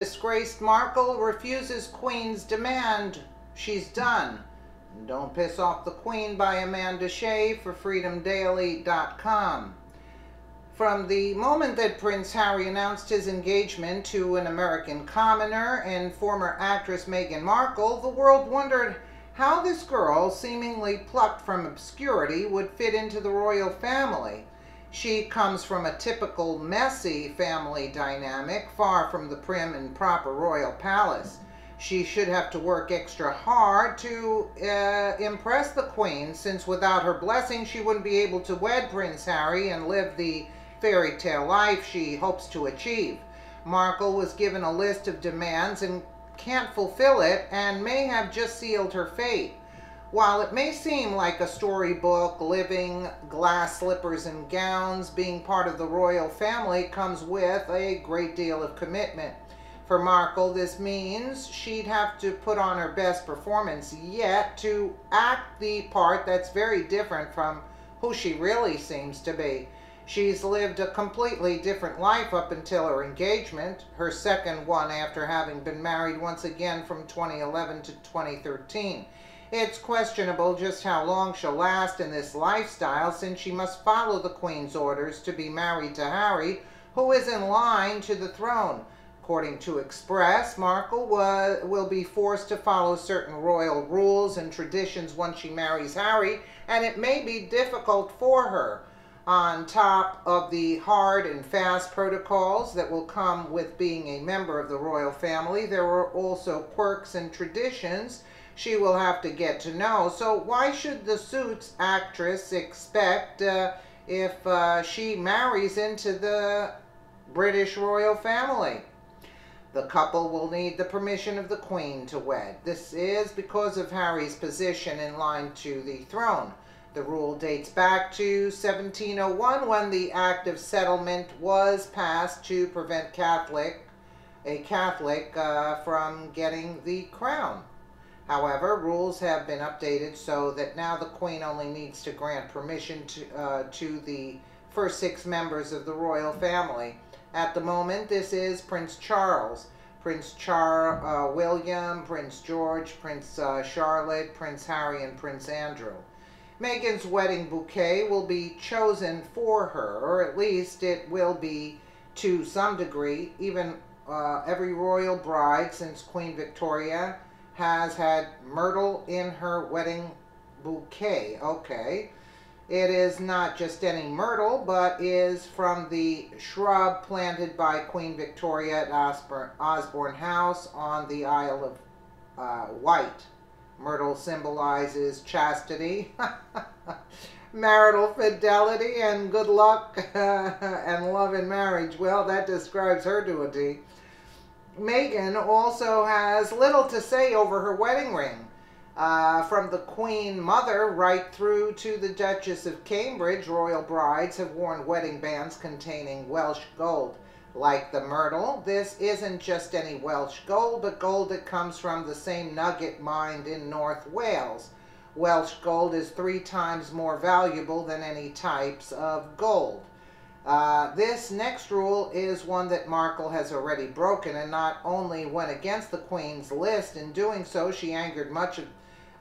Disgraced Markel refuses Queen's demand. She's done. Don't piss off the Queen by Amanda Shea for freedomdaily.com. From the moment that Prince Harry announced his engagement to an American commoner and former actress Meghan Markle, the world wondered how this girl, seemingly plucked from obscurity, would fit into the royal family. She comes from a typical messy family dynamic, far from the prim and proper royal palace. She should have to work extra hard to impress the Queen, since without her blessing she wouldn't be able to wed Prince Harry and live the fairy tale life she hopes to achieve. Markle was given a list of demands and can't fulfill it, and may have just sealed her fate. While it may seem like a storybook living, glass slippers and gowns, being part of the royal family comes with a great deal of commitment. For Markle, this means she'd have to put on her best performance yet to act the part that's very different from who she really seems to be. She's lived a completely different life up until her engagement, her second one after having been married once again from 2011 to 2013. It's questionable just how long she'll last in this lifestyle, since she must follow the Queen's orders to be married to Harry, who is in line to the throne. According to Express, Markle will be forced to follow certain royal rules and traditions once she marries Harry, and it may be difficult for her. On top of the hard and fast protocols that will come with being a member of the royal family, there are also quirks and traditions she will have to get to know. So why should the Suits actress expect if she marries into the British royal family? The couple will need the permission of the Queen to wed. This is because of Harry's position in line to the throne. The rule dates back to 1701, when the Act of Settlement was passed to prevent a Catholic from getting the crown. However, rules have been updated so that now the Queen only needs to grant permission to the first 6 members of the royal family. At the moment, this is Prince Charles, Prince William, Prince George, Prince Charlotte, Prince Harry, and Prince Andrew. Meghan's wedding bouquet will be chosen for her, or at least it will be to some degree. Even every royal bride since Queen Victoria has had myrtle in her wedding bouquet. Okay. It is not just any myrtle, but is from the shrub planted by Queen Victoria at Osborne House on the Isle of Wight. Myrtle symbolizes chastity, marital fidelity, and good luck and love in marriage. Well, that describes her to a T. Meghan also has little to say over her wedding ring. From the Queen Mother right through to the Duchess of Cambridge, royal brides have worn wedding bands containing Welsh gold. Like the myrtle, this isn't just any Welsh gold, but gold that comes from the same nugget mined in North Wales. Welsh gold is 3 times more valuable than any types of gold. This next rule is one that Markle has already broken, and not only went against the Queen's list. In doing so, she angered much of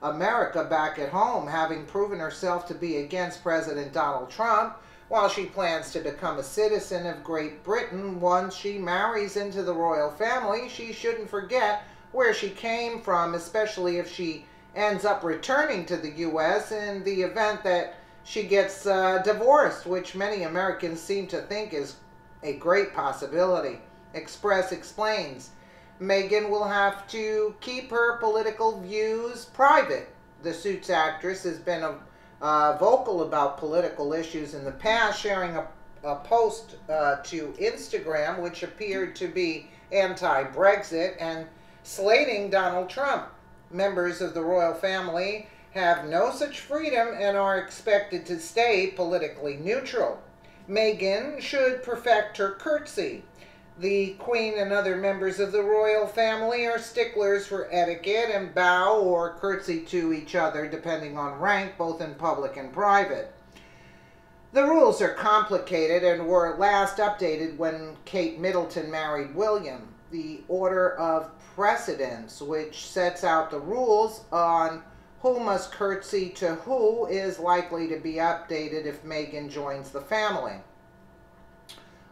America back at home, having proven herself to be against President Donald Trump. While she plans to become a citizen of Great Britain once she marries into the royal family, she shouldn't forget where she came from, especially if she ends up returning to the U.S. in the event that she gets divorced, which many Americans seem to think is a great possibility. Express explains, Meghan will have to keep her political views private. The Suits actress has been vocal about political issues in the past, sharing a post to Instagram which appeared to be anti-Brexit and slating Donald Trump. Members of the royal family have no such freedom and are expected to stay politically neutral. Meghan should perfect her curtsy. The Queen and other members of the royal family are sticklers for etiquette and bow or curtsy to each other depending on rank, both in public and private. The rules are complicated and were last updated when Kate Middleton married William. the order of precedence, which sets out the rules on who must curtsy to who, is likely to be updated if Meghan joins the family.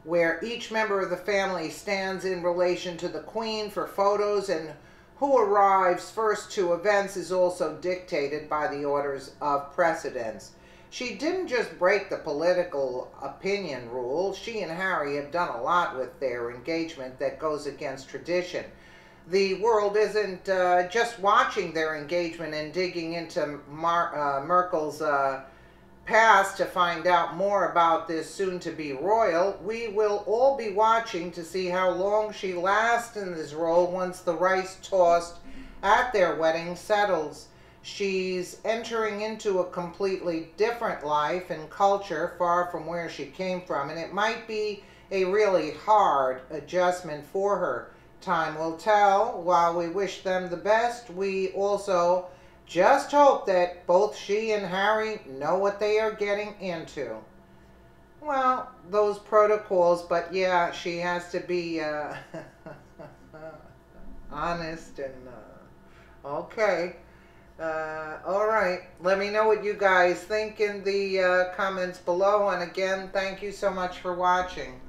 Where each member of the family stands in relation to the Queen for photos, and who arrives first to events is also dictated by the orders of precedence. She didn't just break the political opinion rule. She and Harry have done a lot with their engagement that goes against tradition. The world isn't just watching their engagement and digging into Markel's past to find out more about this soon-to-be royal. We will all be watching to see how long she lasts in this role once the rice tossed at their wedding settles. She's entering into a completely different life and culture far from where she came from, and it might be a really hard adjustment for her. Time will tell. While we wish them the best, we also just hope that both she and Harry know what they are getting into. Well, those protocols, but yeah, she has to be honest and okay. All right, let me know what you guys think in the comments below, and again, thank you so much for watching.